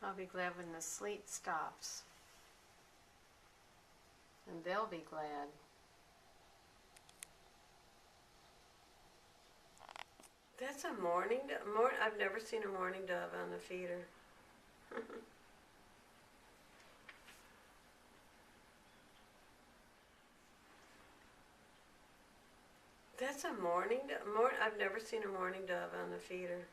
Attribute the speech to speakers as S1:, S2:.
S1: I'll be glad when the sleet stops. And they'll be glad. That's a mourning dove. I've never seen a mourning dove on the feeder. That's a mourning dove. I've never seen a mourning dove on the feeder.